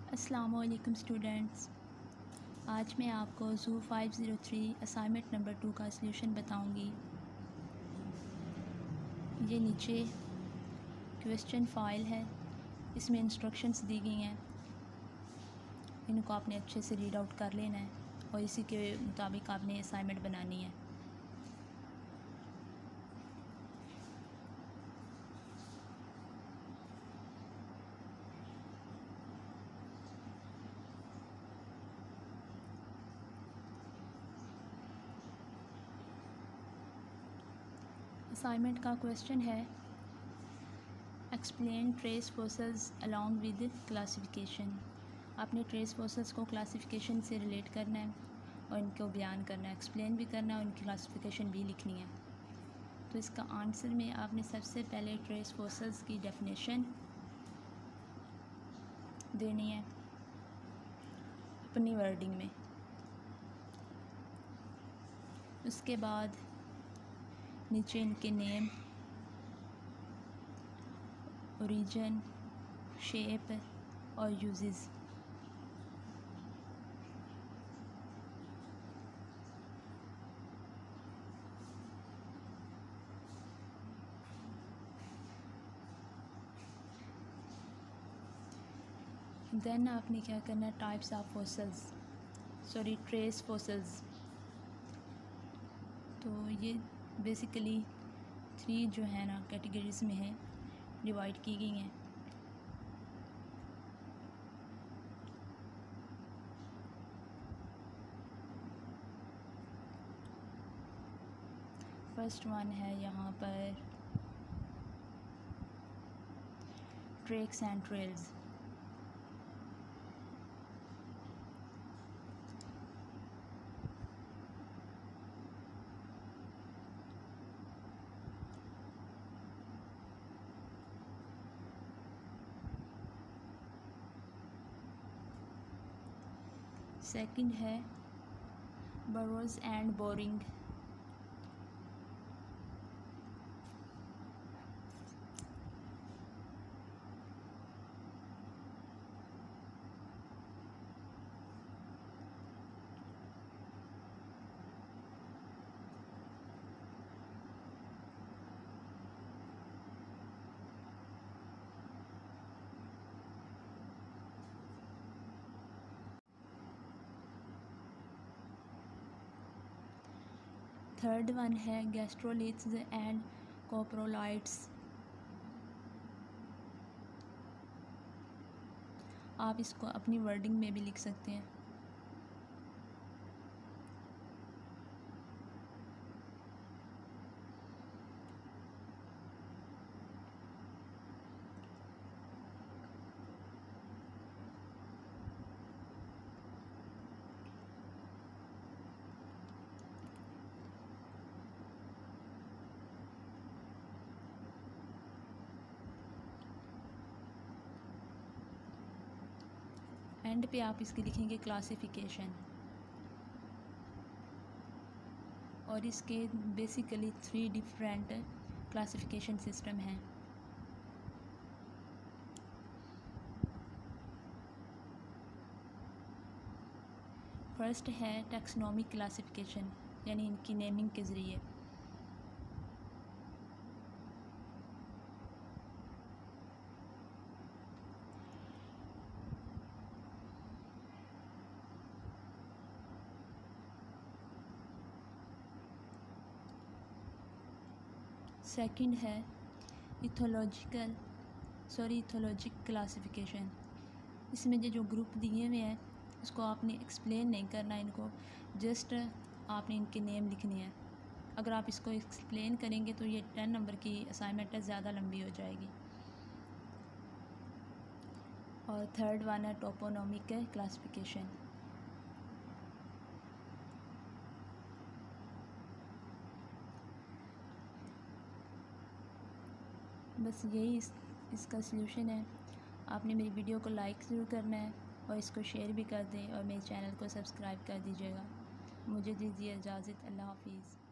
अस्सलामुअलैकुम स्टूडेंट्स, आज मैं आपको ZOO503 असाइनमेंट नंबर 2 का सलूशन बताऊंगी। ये नीचे क्वेश्चन फाइल है, इसमें इंस्ट्रक्शंस दी गई हैं। इनको आपने अच्छे से रीड आउट कर लेना है और इसी के मुताबिक आपने असाइनमेंट बनानी है। असाइनमेंट का क्वेश्चन है explain trace fossils along with classification. आपने ट्रेस फोसल्स को क्लासिफिकेशन से रिलेट करना है और इनको बयान करना है, एक्सप्लेन भी करना है और इनकी क्लासिफिकेशन भी लिखनी है। तो इसका आंसर में आपने सबसे पहले ट्रेस फोसल्स की डेफिनेशन देनी है अपनी वर्डिंग में। उसके बाद नीचे इनके नेम, ओरिजिन, शेप और यूजेस। देन आपने क्या करना है, types of fossils, trace fossils. तो ये बेसिकली 3 जो है ना कैटेगरीज में है, डिवाइड की गई हैं। फर्स्ट वन है यहाँ पर ट्रैक्स एंड ट्रेल्स। सेकंड है बरोज एंड बोरिंग। थर्ड वन है गैस्ट्रोलिथ्स एंड कोप्रोलाइट्स। आप इसको अपनी वर्डिंग में भी लिख सकते हैं। एंड पे आप इसकी लिखेंगे क्लासिफिकेशन। और इसके बेसिकली 3 डिफरेंट क्लासिफिकेशन सिस्टम हैं। फर्स्ट है टैक्सोनॉमिक क्लासिफिकेशन, यानी इनकी नेमिंग के ज़रिए। सेकंड है इथोलॉजिक क्लासिफिकेशन। इसमें जो ग्रुप दिए हुए हैं उसको आपने एक्सप्लेन नहीं करना, इनको जस्ट आपने इनके नेम लिखने हैं। अगर आप इसको एक्सप्लेन करेंगे तो ये 10 नंबर की असाइनमेंट ज़्यादा लंबी हो जाएगी। और थर्ड वन है टोपोनोमिक क्लासिफिकेशन। बस यही इसका सलूशन है। आपने मेरी वीडियो को लाइक ज़रूर करना है और इसको शेयर भी कर दें और मेरे चैनल को सब्सक्राइब कर दीजिएगा। मुझे दीजिए इजाज़त। अल्लाह हाफिज़।